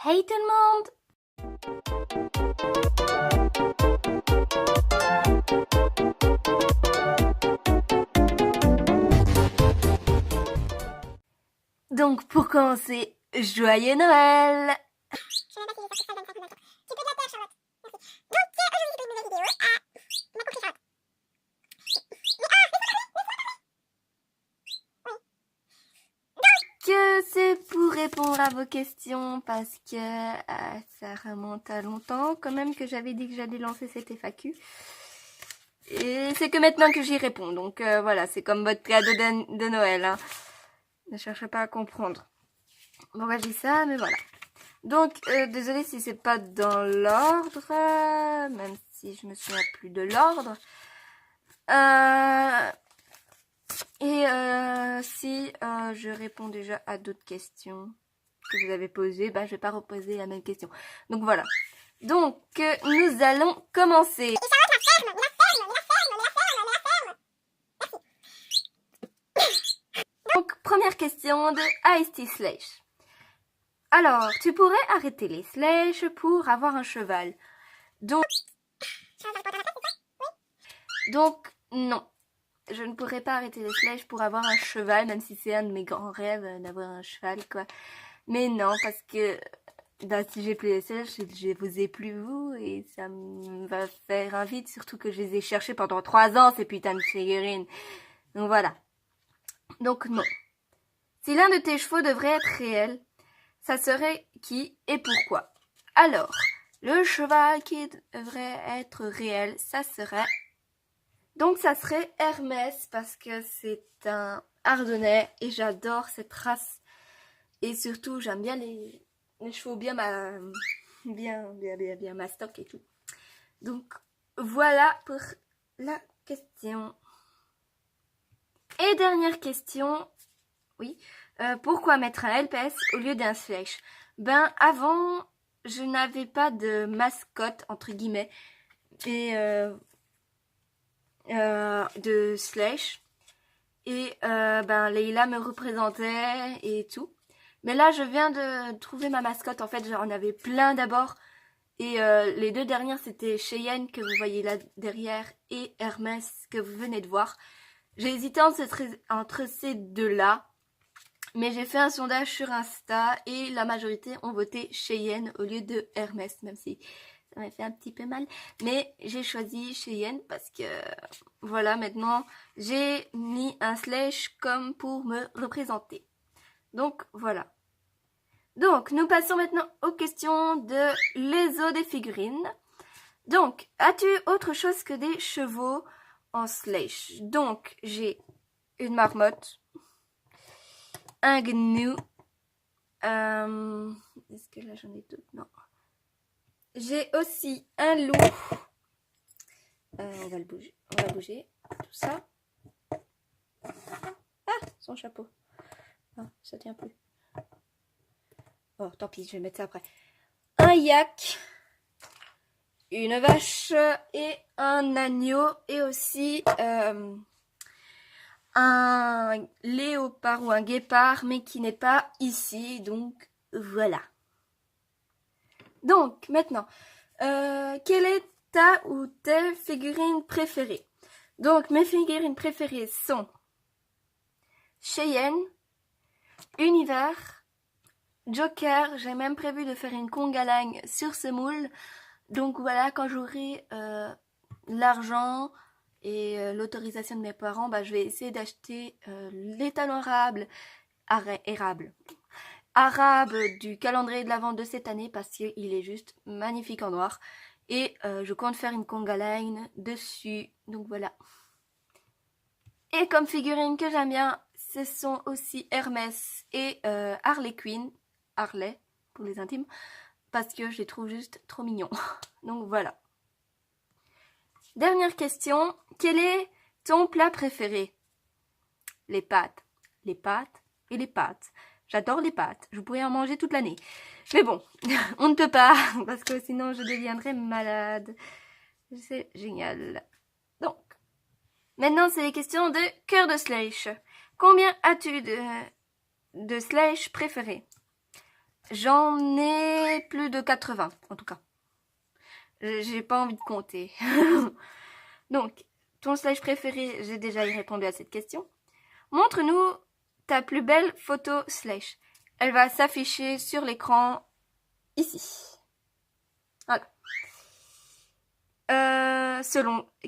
Hey tout le monde! Donc pour commencer, joyeux Noël! Que c'est pour répondre à vos questions parce que ça remonte à longtemps quand même que j'avais dit que j'allais lancer cette FAQ. Et c'est que maintenant que j'y réponds. Donc voilà, c'est comme votre cadeau de Noël. Hein. Ne cherchez pas à comprendre. Bon, bah, je dis ça, mais voilà. Donc, désolée si c'est pas dans l'ordre, même si je me souviens plus de l'ordre. Si je réponds déjà à d'autres questions que vous avez posées, bah je vais pas reposer la même question. Donc voilà. Donc nous allons commencer. Donc première question de Ice Tea Slash. Alors, tu pourrais arrêter les slashes pour avoir un cheval. Donc non. Je ne pourrais pas arrêter les slashes pour avoir un cheval, même si c'est un de mes grands rêves d'avoir un cheval, quoi. Mais non, parce que si j'ai plus les slashes, je vous ai plus vous, et ça me va faire un vide, surtout que je les ai cherchés pendant 3 ans, ces putains de figurines. Donc voilà. Donc non. Si l'un de tes chevaux devrait être réel, ça serait qui et pourquoi? Alors, le cheval qui devrait être réel, ça serait... Donc ça serait Hermès parce que c'est un Ardennais et j'adore cette race. Et surtout, j'aime bien les chevaux bien mastoc et tout. Donc voilà pour la question. Et dernière question, oui. Pourquoi mettre un LPS au lieu d'un slash? Ben avant, je n'avais pas de mascotte entre guillemets et de slash et Leïla me représentait et tout. Mais là je viens de trouver ma mascotte. En fait j'en avais plein d'abord et les 2 dernières c'était Cheyenne que vous voyez là derrière et Hermès que vous venez de voir. J'ai hésité entre ces 2 là, mais j'ai fait un sondage sur Insta et la majorité ont voté Cheyenne au lieu de Hermès, même si ça m'a fait un petit peu mal. Mais j'ai choisi Cheyenne parce que, voilà, maintenant, j'ai mis un slash comme pour me représenter. Donc, voilà. Donc, nous passons maintenant aux questions de les os des figurines. Donc, as-tu autre chose que des chevaux en slash? Donc, j'ai une marmotte, un gnou. Est-ce que là j'en ai d'autres? Non. J'ai aussi un loup. On va bouger. Tout ça. Ah, son chapeau. Ah, ça tient plus. Oh, tant pis, je vais mettre ça après. Un yak. Une vache et un agneau. Et aussi un léopard ou un guépard, mais qui n'est pas ici. Donc, voilà. Donc, maintenant, quelle est ta ou tes figurines préférées? Donc, mes figurines préférées sont Cheyenne, Univers, Joker. J'ai même prévu de faire une conga line sur ce moule. Donc voilà, quand j'aurai l'argent et l'autorisation de mes parents, je vais essayer d'acheter les talons arabe du calendrier de l'Avent de cette année parce qu'il est juste magnifique en noir. Et je compte faire une conga line dessus. Donc voilà. Et comme figurine que j'aime bien, ce sont aussi Hermès et Harley Quinn. Harley, pour les intimes. Parce que je les trouve juste trop mignons. Donc voilà. Dernière question. Quel est ton plat préféré? Les pâtes. Les pâtes et les pâtes. J'adore les pâtes. Je pourrais en manger toute l'année. Mais bon, on ne peut pas. Parce que sinon je deviendrais malade. C'est génial. Donc, maintenant c'est les questions de cœur de slash. Combien as-tu de slash préférés? J'en ai plus de 80 en tout cas. J'ai pas envie de compter. Donc, ton slash préféré, j'ai déjà répondu à cette question. Montre-nous ta plus belle photo slash. Elle va s'afficher sur l'écran ici. Voilà.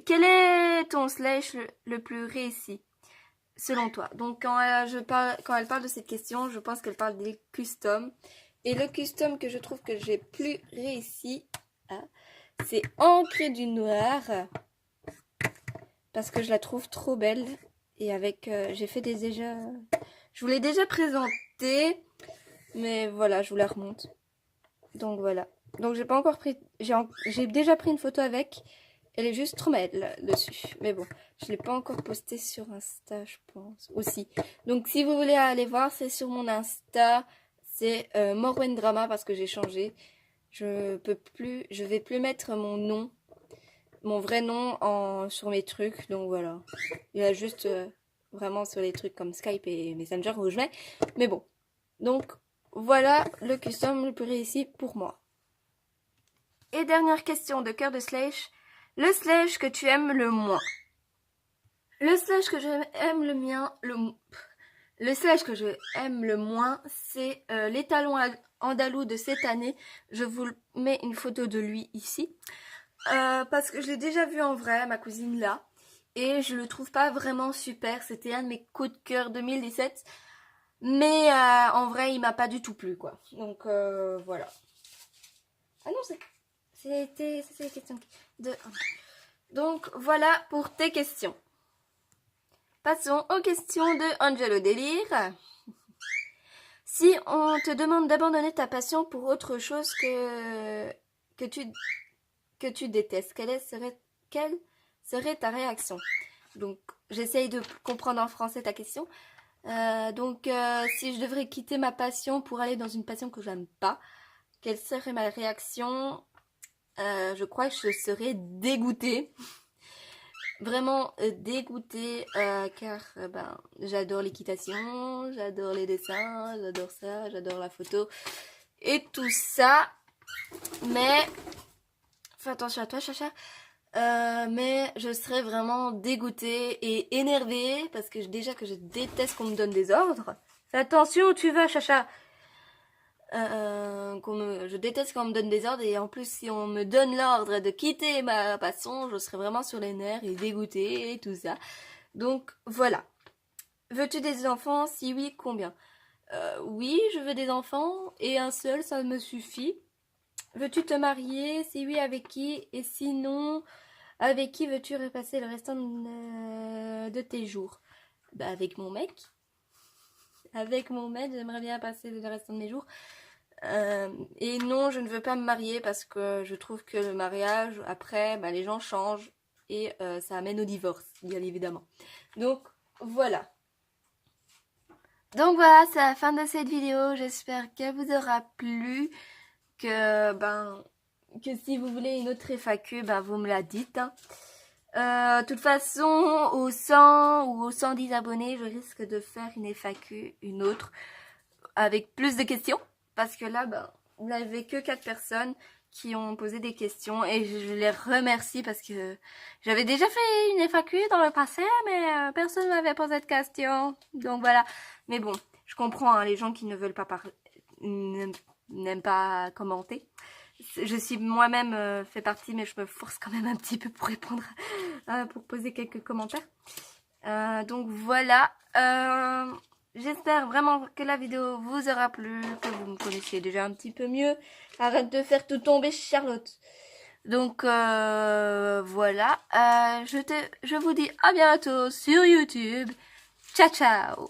Quel est ton slash le plus réussi selon toi? Donc quand elle parle de cette question, je pense qu'elle parle des customs. Et le custom que je trouve que j'ai plus réussi, c'est Encre du Noir. Parce que je la trouve trop belle. Et avec, j'ai fait déjà... Je vous l'ai déjà présentée. Mais voilà, je vous la remonte. Donc voilà. Donc j'ai pas encore pris... J'ai déjà pris une photo avec. Elle est juste trop belle dessus. Mais bon, je l'ai pas encore postée sur Insta, je pense. Aussi. Donc si vous voulez aller voir, c'est sur mon Insta. C'est Morwen Drama parce que j'ai changé. Je vais plus mettre mon nom, mon vrai nom sur mes trucs. Donc voilà. Il y a juste vraiment sur les trucs comme Skype et Messenger où je mets. Mais bon. Donc voilà le custom le plus réussi pour moi. Et dernière question de cœur de slash. Le slash que tu aimes le moins. Le slash que j'aime le slash que je aime le moins, c'est l'étalon andalou de cette année. Je vous mets une photo de lui ici. Parce que je l'ai déjà vu en vrai, ma cousine là. Et je le trouve pas vraiment super. C'était un de mes coups de cœur 2017. Mais en vrai, il m'a pas du tout plu, quoi. Donc voilà. Ah non, c'était les questions de... Donc voilà pour tes questions. Passons aux questions de Angelo Délire. Si on te demande d'abandonner ta passion pour autre chose que tu détestes, quelle serait ta réaction? Donc j'essaye de comprendre en français ta question. Si je devrais quitter ma passion pour aller dans une passion que j'aime pas, quelle serait ma réaction? Je crois que je serais dégoûtée. Vraiment dégoûtée car j'adore l'équitation, j'adore les dessins, j'adore ça, j'adore la photo et tout ça. Mais fais attention à toi, Chacha. Mais je serais vraiment dégoûtée et énervée parce que déjà que je déteste qu'on me donne des ordres. Fais attention où tu vas, Chacha. Je déteste quand on me donne des ordres et en plus si on me donne l'ordre de quitter ma passion, je serais vraiment sur les nerfs et dégoûtée et tout ça. Donc voilà. Veux-tu des enfants? Si oui, combien? Oui, je veux des enfants et un seul, ça me suffit. Veux-tu te marier? Si oui, avec qui? Et sinon, avec qui veux-tu repasser le restant de tes jours? Avec mon mec. Avec mon mec, j'aimerais bien passer le restant de mes jours. Et non, je ne veux pas me marier parce que je trouve que le mariage, après, les gens changent et ça amène au divorce, bien évidemment. Donc, voilà. Donc voilà, c'est la fin de cette vidéo. J'espère qu'elle vous aura plu. Que si vous voulez une autre FAQ, vous me la dites. De toute façon, aux 100 ou aux 110 abonnés, je risque de faire une FAQ, une autre, avec plus de questions. Parce que là, il n'y avait que 4 personnes qui ont posé des questions. Et je les remercie parce que j'avais déjà fait une FAQ dans le passé, mais personne ne m'avait posé de questions. Donc voilà. Mais bon, je comprends, hein, les gens qui ne veulent pas parler, n'aiment pas commenter. Je suis moi-même fait partie, mais je me force quand même un petit peu pour répondre, pour poser quelques commentaires. Donc voilà. J'espère vraiment que la vidéo vous aura plu, que vous me connaissiez déjà un petit peu mieux. Arrête de faire tout tomber, Charlotte. Donc voilà. Je vous dis à bientôt sur YouTube. Ciao, ciao.